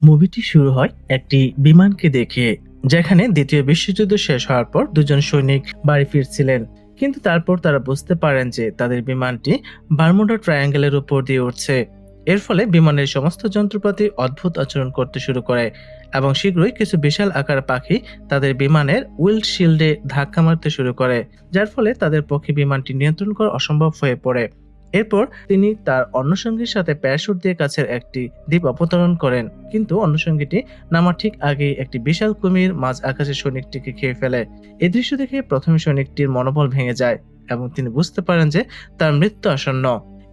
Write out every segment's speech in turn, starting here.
মুভিটি শুরু হয় একটি বিমানকে দেখে, যেখানে দ্বিতীয় বিশ্বযুদ্ধ শেষ হওয়ার পর দুজন সৈনিক বাড়ি ফিরছিলেন। কিন্তু তারপর তারা বুঝতে পারেন যে তাদের বিমানটি বারমুডা ট্রায়াঙ্গেলের উপর দিয়ে উঠছে। এর ফলে বিমানের সমস্ত যন্ত্রপাতি অদ্ভুত আচরণ করতে শুরু করে এবং শীঘ্রই কিছু বিশাল আকার পাখি তাদের বিমানের উইন্ডশিল্ডে ধাক্কা মারতে শুরু করে, যার ফলে তাদের পক্ষে বিমানটি নিয়ন্ত্রণ করা অসম্ভব হয়ে পড়ে। এরপর তিনি তার অন্য সঙ্গীর সাথে প্যারাশুট দিয়ে কাছের একটি দ্বীপ অবতরণ করেন, কিন্তু অন্য সঙ্গীটি নামার ঠিক আগেই একটি বিশাল কুমির মাঝ আকাশে সৈনিকটিকে খেয়ে ফেলে। এই দৃশ্য দেখে প্রথম সৈনিকটির মনোবল ভেঙে যায় এবং তিনি বুঝতে পারেন যে তার মৃত্যু আসন্ন।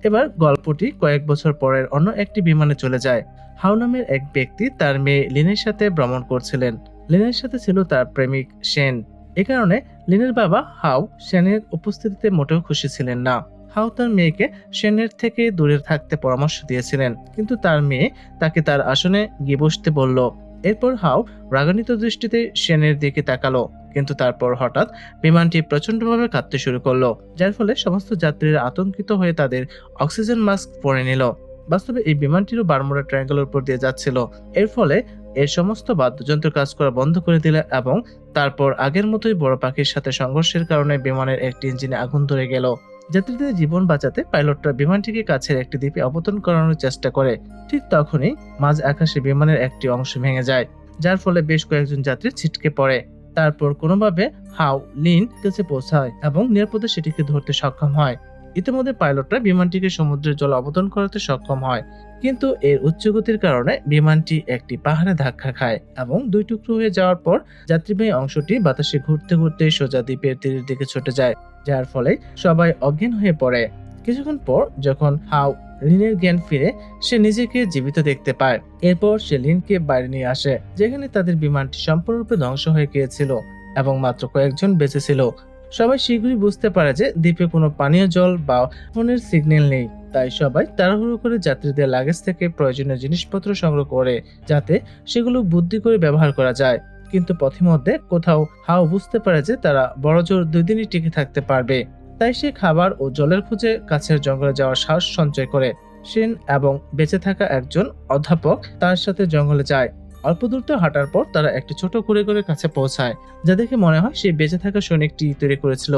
এবার গল্পটি কয়েক বছর পরের অন্য একটি বিমানে চলে যায়। হাউ নামের এক ব্যক্তি তার মেয়ে লিনের সাথে ভ্রমণ করছিলেন। লিনের সাথে ছিল তার প্রেমিক শেন। এ কারণে লিনের বাবা হাউ শেনের উপস্থিতিতে মোটেও খুশি ছিলেন না। হাউ তার মেয়েকে শেনের থেকে দূরে থাকতে পরামর্শ দিয়েছিলেন, কিন্তু তার মেয়ে তাকে তার আসনে গিয়ে বসতে বলল। এরপর হাউ রাগান্বিত দৃষ্টিতে শেনের দিকে তাকালো, কিন্তু তারপর হঠাৎ বিমানটি প্রচন্ডভাবে কাঁপতে শুরু করলো, যার ফলে সমস্ত যাত্রীরা আতঙ্কিত হয়ে তাদের অক্সিজেন মাস্ক পরে নিল। বাস্তবে এই বিমানটিরও বারমুডা ট্রায়াঙ্গলের উপর দিয়ে যাচ্ছিল। এর ফলে এর সমস্ত বাদ্যযন্ত্র কাজ করা বন্ধ করে দিল এবং তারপর আগের মতোই বড় পাখির সাথে সংঘর্ষের কারণে বিমানের একটি ইঞ্জিনে আগুন ধরে গেল। যাত্রীদের জীবন বাঁচাতে পাইলটরা বিমানটিকে কাছের একটি দ্বীপে অবতরণ করানোর চেষ্টা করে। ঠিক তখনই মাঝ আকাশে বিমানের একটি অংশ ভেঙে যায়, যার ফলে বেশ কয়েকজন যাত্রী ছিটকে পড়ে। তারপর কোনোভাবে হাউ লিন কাছে পৌঁছায় এবং নিরাপদে সেটিকে ধরতে সক্ষম হয়। ইতিমধ্যে পাইলটরা বিমানটিকে সমুদ্রের জলে অবতরণ করাতে সক্ষম হয়, কিন্তু এর উচ্চগতির কারণে বিমানটি একটি পাহাড়ে ধাক্কা খায় এবং দুই টুকরো হয়ে যাওয়ার পর যাত্রীবাহী অংশটি বাতাসে ঘুরতে ঘুরতে সোজা দ্বীপের তীরের দিকে ছুটে যায়, যার ফলে সবাই অজ্ঞান হয়ে পড়ে। কিছুক্ষণ পর যখন হাউ লিনের জ্ঞান ফিরে, সে নিজেকে জীবিত দেখতে পায়। এরপর সে লিনকে বাইরে নিয়ে আসে, যেখানে তাদের বিমানটি সম্পূর্ণরূপে ধ্বংস হয়ে গিয়েছিল এবং মাত্র কয়েকজন বেঁচে ছিল। সবাই শীঘ্রই বুঝতে পারে যে দ্বীপে কোনো পানীয় জল বা ফোনের সিগন্যাল নেই, তাই সবাই তাড়াহুড়ো করে যাত্রীদের লাগেজ থেকে প্রয়োজনীয় জিনিসপত্র সংগ্রহ করে, যাতে সেগুলো বুদ্ধি করে ব্যবহার করা যায়। কিন্তু পথিমধ্যে কোথাও হাউ বুঝতে পারে যে তারা বড়জোর 2 দিনই টিকে থাকতে পারবে, তাই সে খাবার ও জলের খোঁজে কাছের জঙ্গলে যাওয়ার সাহস সঞ্চয় করে। সেন এবং বেঁচে থাকা একজন অধ্যাপক তার সাথে জঙ্গলে যায়। অল্প দূর হাঁটার পর তারা একটি ছোট কুঁড়েঘরের কাছে পৌঁছায়, যা দেখে মনে হয় সেই বেঁচে থাকা সৈনিকটি তৈরি করেছিল।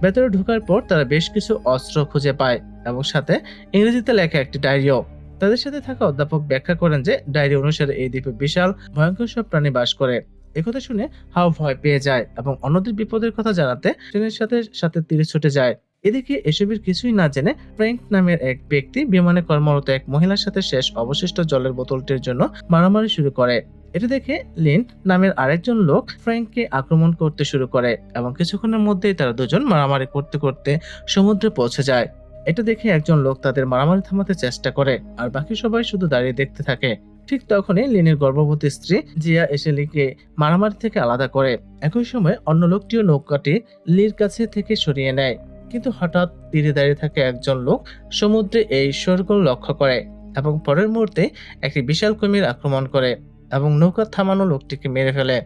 ভেতরে ঢোকার পর তারা বেশ কিছু অস্ত্র খুঁজে পায় এবং সাথে ইংরেজিতে লেখা একটি ডায়েরিও। তাদের সাথে থাকা অধ্যাপক ব্যাখ্যা করেন যে ডায়েরি অনুসারে এই দ্বীপে বিশাল ভয়ঙ্কর সব প্রাণী বাস করে। একথা শুনে হাউ ভয় পেয়ে যায় এবং অন্যদের বিপদের কথা জানাতে ট্রেনের সাথে সাথে তীরে ছুটে যায়। এদিকে এসবের কিছুই না জেনে ফ্র্যাঙ্ক নামের এক ব্যক্তি বিমানে কর্মরত এক মহিলার সাথে শেষ অবশিষ্ট জলের বোতলটির জন্য মারামারি শুরু করে। এটা দেখে লিন নামের আরেকজন লোক ফ্র্যাঙ্ককে আক্রমণ করতে শুরু করে এবং কিছুক্ষণের মধ্যেই তারা দুজন মারামারি করতে করতে সমুদ্রে পৌঁছে যায়। এটা দেখে একজন লোক তাদের মারামারি থামাতে চেষ্টা করে আর বাকি সবাই শুধু দাঁড়িয়ে দেখতে থাকে। ঠিক তখনই লিনের গর্ভবতী স্ত্রী জিয়া এসে লিকে মারামারি থেকে আলাদা করে। একই সময় অন্য লোকটিও নৌকাটি লির কাছে থেকে সরিয়ে নেয়, কিন্তু হঠাৎ তীরে দাঁড়িয়ে থাকা একজন লোক সমুদ্রে এই শোরগোল লক্ষ্য করে এবং পরের মুহূর্তে একটি বিশাল কুমির আক্রমণ করে এবং নৌকা থামানো লোকটিকে মেরে ফেলে।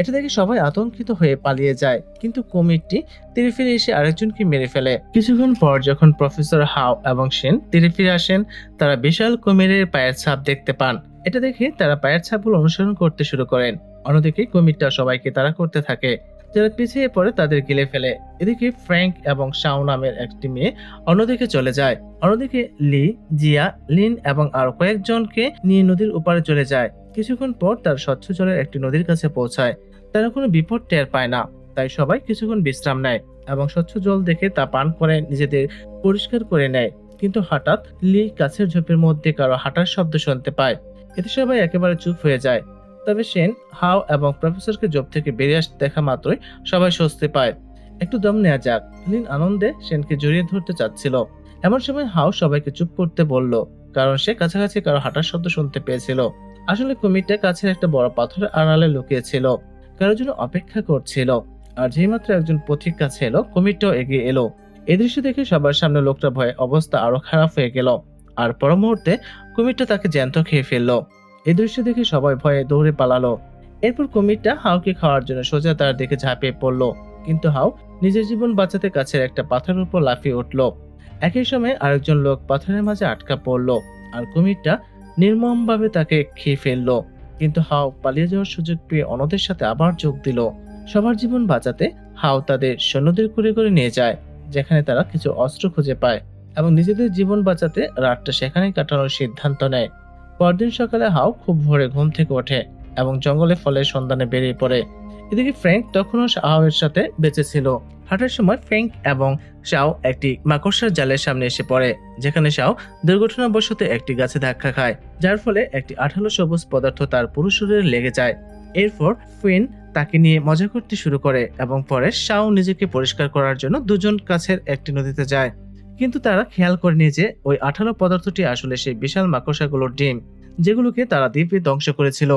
এটা দেখে সবাই আতঙ্কিত হয়ে পালিয়ে যায়, কিন্তু কুমিরটি তীরে ফিরে এসে আরেকজনকে মেরে ফেলে। কিছুক্ষণ পর যখন প্রফেসর হাউ এবং সেন তীরে ফিরে আসেন, তারা বিশাল কুমিরের পায়ের ছাপ দেখতে পান। এটা দেখে তারা পায়ের ছাপগুলো অনুসরণ করতে শুরু করেন। অন্যদিকে কুমিরটা সবাইকে তাড়া করতে থাকে, যারা পিছিয়ে পড়ে তাদের গিলে ফেলে। এদিকে ফ্র্যাঙ্ক এবং শাও নামের একটি মেয়ে অন্যদিকে চলে যায়। অন্যদিকে লি, জিয়া, লিন এবং আরো কয়েকজনকে নিয়ে নদীর ওপারে চলে যায়। কিছুক্ষণ পর তার স্বচ্ছ জলের একটি নদীর কাছে পৌঁছায়। তারা কোনো বিপদ টের পায় না, তাই সবাই কিছুক্ষণ বিশ্রাম নেয় এবং স্বচ্ছ জল দেখে তা পান করে নিজেদের পরিষ্কার করে নেয়। কিন্তু হঠাৎ লি কাছের ঝোপের মধ্যে কারো হাঁটার শব্দ শুনতে পায়। এতে সবাই একেবারে চুপ হয়ে যায়। তবে সেন, হাউ এবং প্রফেসরকে জব থেকে বেরিয়ে আসতে দেখা মাত্রই সবাই স্বস্তি পায়। একটু দম নেওয়া যাক। লিন আনন্দে সেনকে জড়িয়ে ধরতে চাচ্ছিল। এমন সময় হাউ সবাইকে চুপ করতে বলল, কারণ সে কাছাকাছি কারো হাঁটার শব্দ শুনতে পেয়েছিল। আসলে কুমিরটা কাছের একটা বড় পাথরের আড়ালে লুকিয়েছিল, কারোর জন্য অপেক্ষা করছিল। আর যেই মাত্র একজন পথিক কাছে এলো, কুমিরটাও এগিয়ে এলো। এই দৃশ্য দেখে সবার সামনে লোকটা ভয়ে অবস্থা আরো খারাপ হয়ে গেল আর পর মুহূর্তে কুমিরটা তাকে জ্যান্ত খেয়ে ফেললো। এই দৃশ্য দেখে সবাই ভয়ে দৌড়ে পালালো। এরপর কুমিরটা হাউকে খাওয়ার জন্য সোজা তার দিকে ঝাঁপিয়ে পড়লো, কিন্তু হাউ নিজের জীবন বাঁচাতে কাছের একটা পাথরের উপর লাফিয়ে উঠলো। একই সময় আরেকজন লোক পাথরের মাঝে আটকা পড়লো আর কুমিরটা নির্মমভাবে তাকে খেয়ে ফেললো। কিন্তু হাও পালিয়ে যাওয়ার সুযোগ পেয়ে অন্যদের সাথে আবার যোগ দিল। সবার জীবন বাঁচাতে হাও তাদের সৈন্যদের করে করে নিয়ে যায়, যেখানে তারা কিছু অস্ত্র খুঁজে পায় এবং নিজেদের জীবন বাঁচাতে রাতটা সেখানেই কাটানোর সিদ্ধান্ত নেয়। পরদিন সকালে হাও খুব ভোরে ঘুম থেকে ওঠে এবং জঙ্গলে ফলের সন্ধানে বেরিয়ে পড়ে। এদিকে ফ্র্যাঙ্ক তখনও শাওয়ের সাথে বেঁচে ছিল। হাঁটার সময় ফ্র্যাঙ্ক এবং শাও একটি মাকড়সার জালের সামনে এসে পড়ে, যেখানে শাও দুর্ঘটনাবশত একটি গাছে ধাক্কা খায়, যার ফলে একটি আঠালো সবুজ পদার্থ তার পুরো শরীরে লেগে যায়। এরপর ফিন তাকে নিয়ে মজা করতে শুরু করে এবং পরে শাও নিজেকে পরিষ্কার করার জন্য দুজন কাছের একটি নদীতে যায়। কিন্তু তারা খেয়াল করেনি যে ওই আঠালো পদার্থটি আসলে সেই বিশাল মাকড়সাগুলোর ডিম, যেগুলোকে তারা দ্বীপে ধ্বংস করেছিল।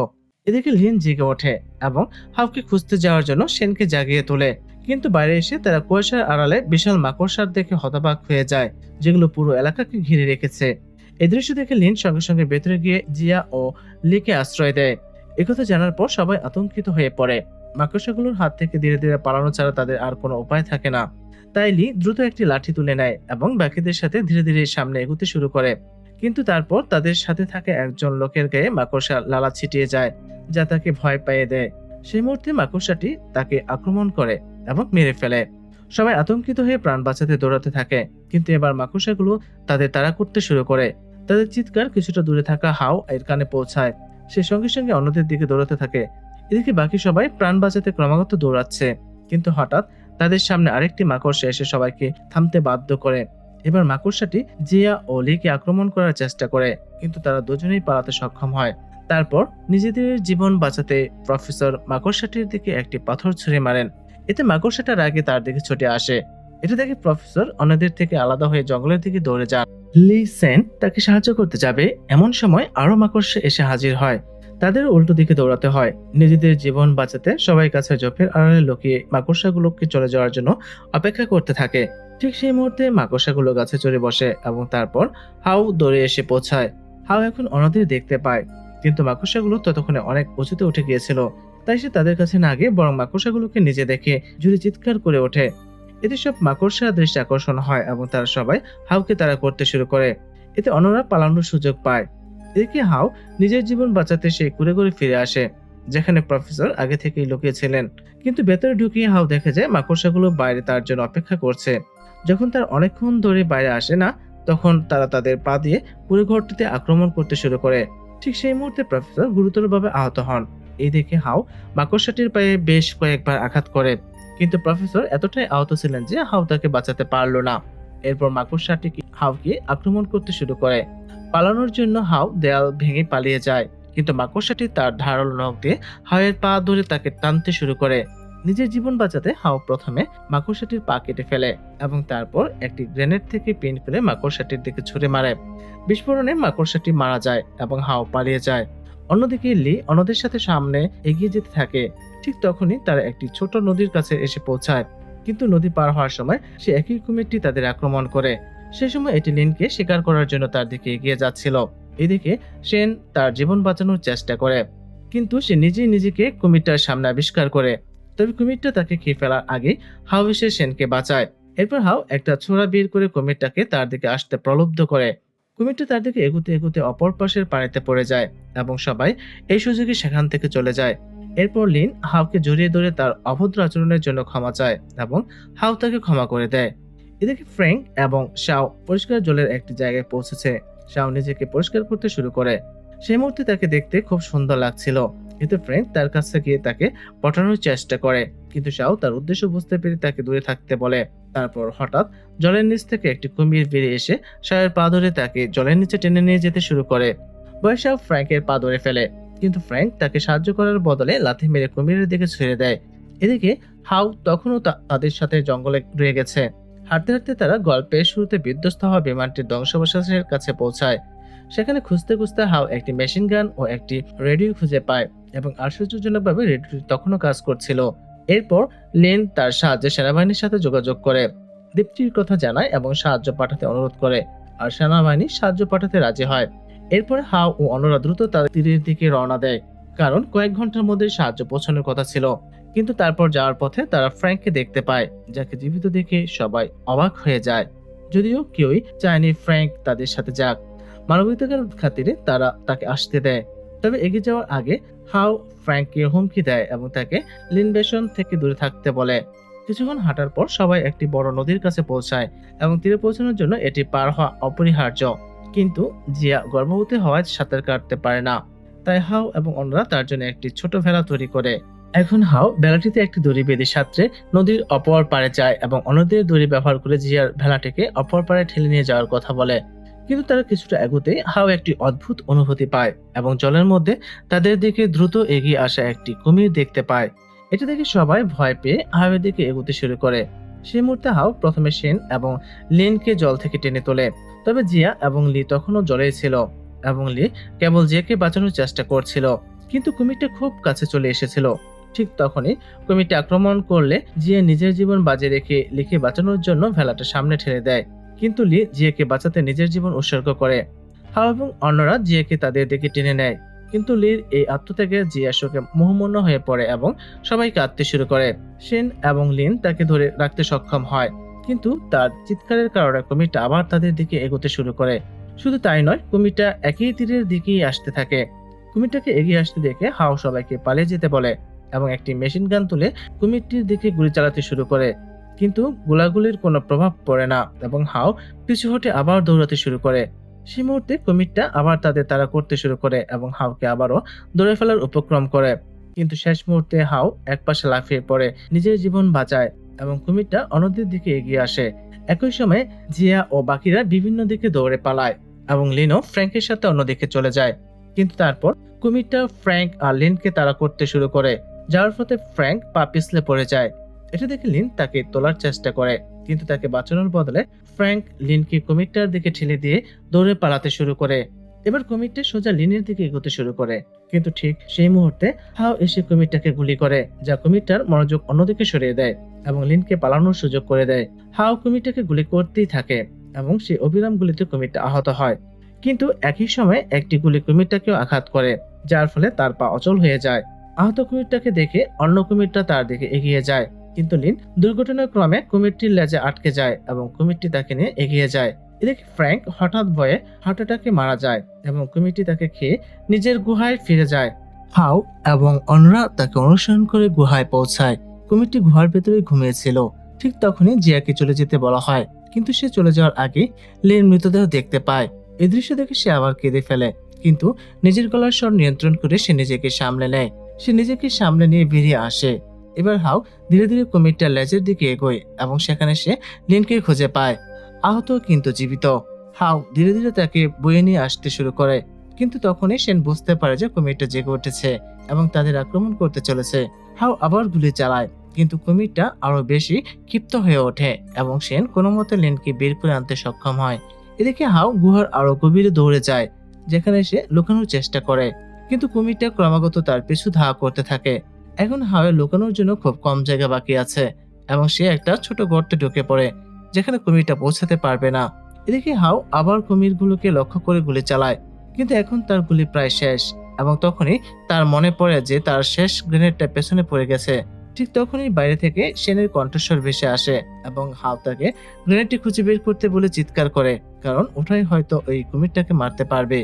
এদিকে লিন জেগে ওঠে এবং হাউকে খুঁজতে যাওয়ার জন্য সেনকে জাগিয়ে তোলে, কিন্তু বাইরে এসে তারা কুয়াশার আড়ালে বিশাল মাকড়সার দেখে হতবাক হয়ে যায়, যেগুলো পুরো এলাকাকে ঘিরে রেখেছে। এই দৃশ্য দেখে লিন সঙ্গে সঙ্গে ভেতরে গিয়ে জিয়া ও লিকে আশ্রয় দেয়। একথা জানার পর সবাই আতঙ্কিত হয়ে পড়ে। মাকড়সাগুলোর হাত থেকে ধীরে ধীরে পালানো ছাড়া তাদের আর কোনো উপায় থাকে না। তাই লি দ্রুত একটি লাঠি তুলে নেয় এবং বাকিদের সাথে ধীরে ধীরে সামনে এগোতে শুরু করে। কিন্তু তারপর তাদের সাথে থাকা একজন লোকের গায়ে মাকড়সা লালা ছিটিয়ে যায়, যা তাকে ভয় পাইয়ে দেয়। সেই মুহূর্তে মাকড়সাটি তাকে আক্রমণ করে এবং মেরে ফেলে। সবাই আতঙ্কিত হয়ে প্রাণ বাঁচাতে দৌড়াতে থাকে, কিন্তু এবার মাকড়সাগুলো তাদের তাড়া করতে শুরু করে। তাদের চিৎকার কিছুটা দূরে থাকা হাও এর কানে পৌঁছায়। সে সঙ্গে সঙ্গে অন্যদের দিকে দৌড়াতে থাকে। এদিকে বাকি সবাই প্রাণ বাঁচাতে ক্রমাগত দৌড়াচ্ছে, কিন্তু হঠাৎ তাদের সামনে আরেকটি মাকড়সা এসে সবাইকে থামতে বাধ্য করে। এবার মাকড়সাটি জিয়া ও লিকে আক্রমণ করার চেষ্টা করে, কিন্তু তারা দুজনেই পালাতে সক্ষম হয়। তারপর নিজেদের জীবন বাঁচাতে প্রফেসর মাকড়সাটির দিকে একটি পাথর ছুঁড়ে মারেন। এতে মাকড়সাটার আগে তার দিকে ছুটে আসে। এটা দেখে প্রফেসর অন্যদের থেকে আলাদা হয়ে জঙ্গলের দিকে দৌড়ে যান। লি সেন তাকে সাহায্য করতে যাবে, এমন সময় আরো মাকড়সা এসে হাজির হয়। তাদের উল্টো দিকে দৌড়াতে হয়। নিজেদের জীবন বাঁচাতে সবাই কাছে ঝোপের আড়ালে লুকিয়ে মাকড়সাগুলোকে চলে যাওয়ার জন্য অপেক্ষা করতে থাকে। ঠিক সেই মুহূর্তে মাকড়সাগুলো গাছে চড়ে বসে এবং তারপর হাউ দৌড়ে এসে পৌঁছায়। হাউ এখন অন্যদের দেখতে পায়, কিন্তু মাকড়সাগুলো ততক্ষণে অনেক উঁচুতে উঠে গিয়েছিল। তাই সে তাদের কাছে না গিয়ে বরং মাকড়সাগুলোকে নিজে দেখে জুড়ে চিৎকার করে ওঠে। এতে সব মাকড়সা দৃষ্টি আকর্ষণ হয় এবং তারা সবাই হাউকে তাড়া করতে শুরু করে। এতে অন্যরা পালানোর সুযোগ পায়। এদিকে হাউ নিজের জীবন বাঁচাতে সে ঘুরে ঘুরে ফিরে আসে, যেখানে প্রফেসর আগে থেকেই লুকিয়েছিলেন। কিন্তু ভেতরে ঢুকিয়ে হাউ দেখে যায় মাকড়সাগুলো বাইরে তার জন্য অপেক্ষা করছে। যখন তার অনেকক্ষণ ধরে বাইরে আসে না, তখন তারা তাদের পা দিয়ে পুরো ঘরটিতে আক্রমণ করতে শুরু করে। ঠিক সেই মুহূর্তে প্রফেসর গুরুতরভাবে আহত হন। এই দেখে হাউ মাকড়সাটির পায়ে বেশ কয়েকবার আঘাত করে, কিন্তু প্রফেসর এতটাই আহত ছিলেন যে হাউ তাকে বাঁচাতে পারল না। এরপর মাকড়সাটি হাউকে আক্রমণ করতে শুরু করে। পালানোর জন্য হাউ দেয়াল ভেঙে পালিয়ে যায়, কিন্তু মাকড়সাটি তার ধারালো নখ দিয়ে হাউয়ের পা ধরে তাকে টানতে শুরু করে। নিজের জীবন বাঁচাতে হাউ প্রথমে মাকড়সাটির পা কেটে ফেলে এবং তারপর একটি গ্রেনেড থেকে পিন ফেলে মাকড়সাটির দিকে ছুঁড়ে মারে। বিস্ফোরণে মাকড়সাটি মারা যায় এবং হাউ পালিয়ে যায়। অন্যদিকে লি অন্যদের সাথে সামনে এগিয়ে যেতে থাকে। ঠিক তখনই তারা একটি ছোট নদীর কাছে এসে পৌঁছায়, কিন্তু নদী পার হওয়ার সময় সে একই কুমিরটি তাদের আক্রমণ করে। সে সময় এটি লিনকে শিকার করার জন্য তার দিকে এগিয়ে যাচ্ছিল। এদিকে সেন তার জীবন বাঁচানোর চেষ্টা করে, কিন্তু সে নিজেই নিজেকে কুমিরটার সামনে আবিষ্কার করে। তবে কুমিরটা তাকে খেয়ে ফেলার আগে হাউ এসে সেনকে বাঁচায়। এরপর হাউ একটা ছোরা বের করে কুমিরটাকে তার দিকে আসতে প্রলুব্ধ করে। কুমিরটা তার দিকে এগুতে এগুতে অপর পাশের পানিতে পড়ে যায় এবং সবাই এই সুযোগে সেখান থেকে চলে যায়। এরপর লিন হাউকে জড়িয়ে ধরে তার অভদ্র আচরণের জন্য ক্ষমা চায় এবং হাউ তাকে ক্ষমা করে দেয়। এদিকে ফ্র্যাঙ্ক এবং শাও পরিষ্কার জলের একটি জায়গায় পৌঁছেছে। শাও নিজেকে পরিষ্কার করতে শুরু করে। সেই মুহূর্তে তাকে দেখতে খুব সুন্দর লাগছিল। এতে ফ্র্যাঙ্ক তার কাছে গিয়ে তাকে পটানোর চেষ্টা করে, কিন্তু শাও তার উদ্দেশ্য বুঝতে পেরে তাকে দূরে থাকতে বলে। তারপর হঠাৎ জলের নিচ থেকে একটি কুমির বেরিয়ে এসে শাওয়ের পা ধরে তাকে জলের নিচে টেনে নিয়ে যেতে শুরু করে। শাও ফ্র্যাঙ্কের পা ধরে ফেলে, কিন্তু ফ্র্যাঙ্ক তাকে সাহায্য করার বদলে লাথি মেরে কুমিরের দিকে ছেড়ে দেয়। এদিকে হাউ তখনও তাদের সাথে জঙ্গলে রয়ে গেছে। হাঁটতে হাঁটতে তারা গল্পের শুরুতে বিধ্বস্ত হওয়া বিমানটির ধ্বংসাবশেষের কাছে পৌঁছায়। সেখানে খুঁজতে খুঁজতে হাউ একটি মেশিন গান ও একটি রেডিও খুঁজে পায় এবং আশ্চর্যজনকভাবে রেডিওটি তখনও কাজ করছিল। এরপর লিন তার সাহায্যে সেনাবাহিনীর সাথে যোগাযোগ করে, দ্বীপটির কথা জানায় এবং সাহায্য পাঠাতে অনুরোধ করে, আর সেনাবাহিনী সাহায্য পাঠাতে রাজি হয়। এরপর হাউ ও অন্যরা দ্রুত তাদের তীরের দিকে রওনা দেয়, কারণ কয়েক ঘন্টার মধ্যে সাহায্য পৌঁছানোর কথা ছিল। কিন্তু তারপর যাওয়ার পথে তারা ফ্র্যাঙ্ককে দেখতে পায়, যাকে জীবিত দেখে সবাই অবাক হয়ে যায়। যদিও কেউই চায়নি ফ্র্যাঙ্ক তাদের সাথে যাক। মানবিকতার খাতিরে তারা তাকে আসতে দেয়। তবে এগিয়ে যাওয়ার আগে হাও ফ্র্যাঙ্ককে হুমকি দেয় এবং তাকে লিনবেশন থেকে দূরে থাকতে বলে। কিছুক্ষণ হাঁটার পর সবাই একটি বড় নদীর কাছে পৌঁছায় এবং তীরে পৌঁছানোর জন্য এটি পার হওয়া অপরিহার্য। কিন্তু জিয়া গর্ভবতী হওয়ায় সাঁতার কাটতে পারে না, তাই হাও এবং অন্যরা তার জন্য একটি ছোট ভেলা তৈরি করে। এখন হাও ভেলাটিতে একটি দড়ি বেঁধে সাঁতরে নদীর অপর পাড়ে যায় এবং অন্যদের দড়ি ব্যবহার করে জিয়ার ভেলাটিকে অপর পাড়ে ঠেলে নিয়ে যাওয়ার কথা বলে। কিন্তু তারা কিছুটা এগোতেই হাও একটি অদ্ভুত অনুভূতি পায় এবং জলের মধ্যে তাদের দিকে দ্রুত এগিয়ে আসা একটি কুমির দেখতে পায়। এটা দেখে সবাই ভয় পেয়ে হাওয়ের দিকে এগোতে শুরু করে। সেই মুহূর্তে হাও প্রথমে সেন এবং লিনকে জল থেকে টেনে তোলে। তবে জিয়া এবং লি তখনও জলেই ছিল এবং লি কেবল জিয়াকে বাঁচানোর চেষ্টা করছিল। কিন্তু কুমিরটা খুব কাছে চলে এসেছিল। ঠিক তখনই কুমিরটা আক্রমণ করলে জিয়া নিজের জীবন বাজিয়ে রেখে লিকে বাঁচানোর জন্য ভেলাটা সামনে ঠেলে দেয়। কিন্তু লি জিয়াকে বাঁচাতে নিজের জীবন উৎসর্গ করে। হাও এবং অন্যরা জিয়াকে তাদের দিকে টেনে নেয়। কিন্তু লির এই আত্মত্যাগে জিয়া শোকে মোহমন্য হয়ে পড়ে এবং সবাই কাঁদতে শুরু করে। সেন এবং লিন তাকে ধরে রাখতে সক্ষম হয়, কিন্তু তার চিৎকারের কারণে কুমিরটা আবার তাদের দিকে এগোতে শুরু করে। শুধু তাই নয়, কুমিরটা একই তীরের দিকেই আসতে থাকে। কুমিরটাকে এগিয়ে আসতে দেখে হাও সবাইকে পালিয়ে যেতে বলে এবং একটি মেশিন গান তুলে কুমিরটির দিকে গুলি চালাতে শুরু করে। কিন্তু গোলাগুলির কোনো প্রভাব পড়ে না এবং হাও পিছু হটে আবার দৌড়াতে শুরু করে। সেই মুহূর্তে কুমিরটা আবার তাদের তাড়া করতে শুরু করে এবং হাওকে আবারও ধরে ফেলার উপক্রম করে। কিন্তু শেষ মুহূর্তে হাও একপাশে লাফিয়ে পড়ে নিজের জীবন বাঁচায় এবং কুমিরটা অন্যদের দিকে এগিয়ে আসে। একই সময় জিয়া ও বাকিরা বিভিন্ন দিকে দৌড়ে পালায় এবং লিনও ফ্র্যাঙ্কের সাথে অন্যদিকে চলে যায়। কিন্তু তারপর কুমিরটা ফ্র্যাঙ্ক আর লিনকে তাড়া করতে শুরু করে, যার ফলে ফ্র্যাঙ্ক পা পিছলে পড়ে যায়। এটা দেখে লিন তাকে তোলার চেষ্টা করে, কিন্তু তাকে বাঁচানোর বদলে ফ্র্যাঙ্ক লিনকে কুমিরটার দিকে ঠেলে দিয়ে দৌড়ে পালাতে শুরু করে। এবার কুমিরটা সোজা লিনের দিকে এগোতে শুরু করে, কিন্তু ঠিক সেই মুহূর্তে হাও এসে কুমিরটাকে গুলি করে, যা কুমিরটার মনোযোগ অন্যদিকে সরিয়ে দেয় এবং লিনকে পালানোর সুযোগ করে দেয়। হাও কুমিরটাকে গুলি করতেই থাকে এবং সেই অবিরাম গুলিতে কুমিরটা আহত হয়। কিন্তু একই সময় একটি গুলি কুমিরটাকেও আঘাত করে, যার ফলে তার পা অচল হয়ে যায়। আহত কুমিরটাকে দেখে অন্য কুমিরটা তার দিকে এগিয়ে যায়, কিন্তু লিন দুর্ঘটনাক্রমে কুমিরটির লেজে আটকে যায় এবং কুমিরটি তাকে নিয়ে এগিয়ে যায়। এদিকে ফ্র্যাঙ্ক হঠাৎ ভয়ে হার্ট অ্যাটাকে মারা যায় এবং কুমিরটি তাকে খেয়ে নিজের গুহায় ফিরে যায়। হাও এবং অন্যরা তাকে অনুসরণ করে গুহায় পৌঁছায়। কুমিরটি গুহার ভেতরে ঘুমিয়েছিল। ঠিক তখনই জিয়াকে চলে যেতে বলা হয়, কিন্তু সে চলে যাওয়ার আগে লিন মৃতদেহ দেখতে পায়। এই দৃশ্য দেখে সে আবার কেঁদে ফেলে, কিন্তু নিজের গলার স্বর নিয়ন্ত্রণ করে সে নিজেকে সামলে নেয়। সে নিজেকে সামলে নিয়ে বেরিয়ে আসে। এবার হাও ধীরে ধীরে কুমিরটার লেজের দিকে এগোয় এবং সেখানে সে লিনকে খুঁজে পায়, আহত কিন্তু জীবিত। হাও ধীরে ধীরে তাকে বয়ে নিয়ে আসতে শুরু করে, কিন্তু তখনই সেন বুঝতে পারে যে কুমিরটা জেগে উঠেছে এবং তাদের আক্রমণ করতে চলেছে। হাও আবার গুলি চালায়, কিন্তু কুমিরটা আরো বেশি ক্ষিপ্ত হয়ে ওঠে এবং সেন কোনো মতে লিনকে বের করে আনতে সক্ষম হয়। এদিকে হাও গুহার আরো গভীরে দৌড়ে যায়, যেখানে সে লুকানোর চেষ্টা করে, কিন্তু কুমিরটা ক্রমাগত তার পিছু ধাওয়া করতে থাকে। এখন হাওয়ে লুকানোর জন্য খুব কম জায়গা বাকি আছে এবং সে একটা ছোট গর্তে ঢুকে পড়ে, যেখানে কুমিরটা পৌঁছাতে পারবে না। এদিকে হাও আবার কুমিরগুলোকে লক্ষ্য করে গুলি চালায়, কিন্তু এখন তার গুলি প্রায় শেষ এবং তখনই তার মনে পড়ে যে তার শেষ গ্রেনেডটা পেছনে পড়ে গেছে। ঠিক তখনই বাইরে থেকে সেনের কণ্ঠস্বর ভেসে আসে এবং হাও তাকে গ্রেনেডটি খুঁজে বের করতে বলে চিৎকার করে, কারণ ওটাই হয়তো ওই কুমিরটাকে মারতে পারবে।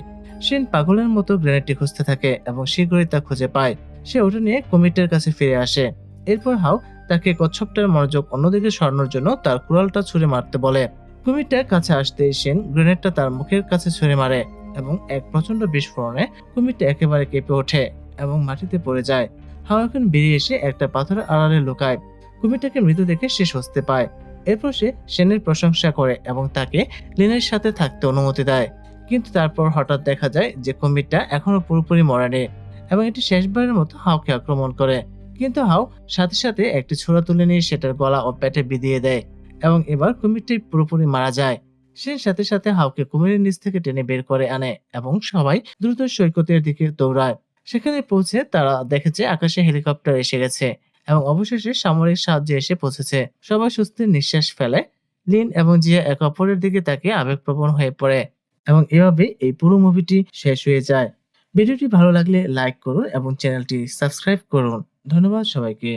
সেন পাগলের মতো গ্রেনেডটি খুঁজতে থাকে এবং শীঘ্রই তা খুঁজে পায়। সে ওটা নিয়ে কুমিরটার কাছে ফিরে আসে। এরপর হাও তাকে কচ্ছপটার মনোযোগ অন্যদিকে সরানোর জন্য তার কুড়ালটা ছুঁড়ে মারতে বলে। কুমিরটার কাছে আসতে সেন গ্রেনেডটা তার মুখের কাছে ছুঁড়ে মারে এবং এক প্রচন্ড বিস্ফোরণে কুমিরটা একেবারে কেঁপে ওঠে এবং মাটিতে পড়ে যায়। হাও এখন বেরিয়ে এসে একটা পাথরের আড়ালে লুকায়। কুমিরটাকে মৃত দেখে সে স্বস্তি পায়। এরপর সে সেনের প্রশংসা করে এবং তাকে লিনের সাথে থাকতে অনুমতি দেয়। কিন্তু তারপর হঠাৎ দেখা যায় যে কুমিরটা এখনো পুরোপুরি মরেনি এবং এটি শেষবারের মতো হাওকে আক্রমণ করে। কিন্তু হাও সাথে সাথে একটি ছোরা তুলে নিয়ে সেটার গলা ও পেটে বিধিয়ে দেয় এবং এবার কুমিরটি পুরোপুরি মারা যায়। সে সাথে সাথে হাওকে কুমিরের নিচ থেকে টেনে বের করে আনে এবং সবাই দ্রুত সৈকতের দিকে দৌড়ায়। সেখানে পৌঁছে তারা দেখেছে আকাশে হেলিকপ্টার এসে গেছে এবং অবশেষে সামরিক সাহায্যে এসে পৌঁছেছে। সবাই স্বস্তির নিঃশ্বাস ফেলে। লিন এবং জিয়া একে অপরের দিকে তাকে আবেগপ্রবণ হয়ে পড়ে এবং এভাবে এই পুরো মুভিটি শেষ হয়ে যায়। ভিডিওটি ভালো লাগলে লাইক করুন এবং চ্যানেলটি সাবস্ক্রাইব করুন। ধন্যবাদ সবাইকে।